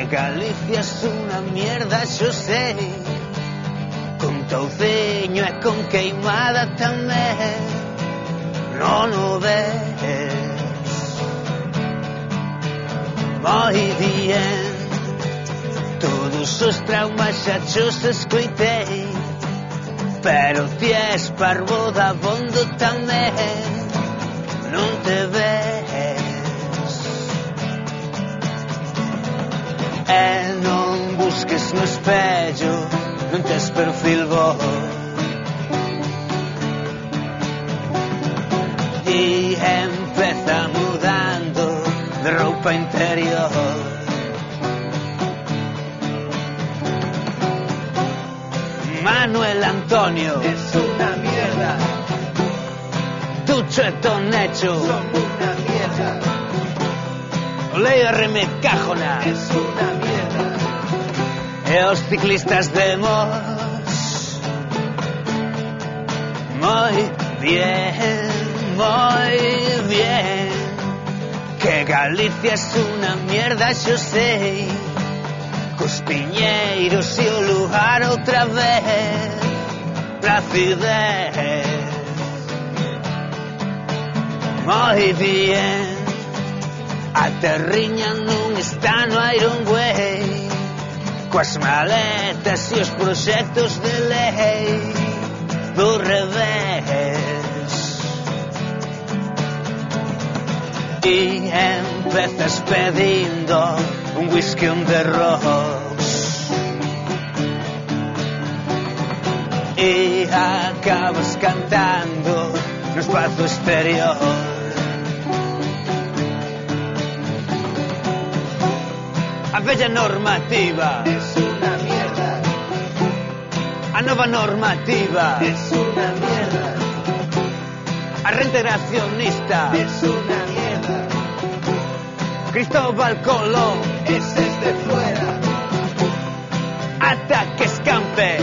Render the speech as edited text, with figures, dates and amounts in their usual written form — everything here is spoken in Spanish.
que Galicia es una mierda, yo sé. Con touciño e con queimada tamén, non o ves. Moi bien, todos os traumas xa chos escoitei, pero ti és parvo dabondo tamén, non te ves. E non busques no espello, non tes perfil bo. E empeza mudando de roupa interior. Manuel Antonio es una mierda. Tucho e Tonecho son una mierda. Leo Remecájona es una mierda. E os ciclistas de Mos. Moi bien, que Galicia es una mierda, yo sei. Cos piñeiros e o lugar outra vez placidez. Moi bien, a terriña non está no Iron Way, coas maletas e os proxectos de lei do revés. E empezas pedindo un whisky on the rocks e acabas cantando no espazo exterior. A bella normativa es una mierda. A nova normativa es una mierda. A renta integracionista es una mierda. Cristóbal Colón ese es de fuera. Ataques Camper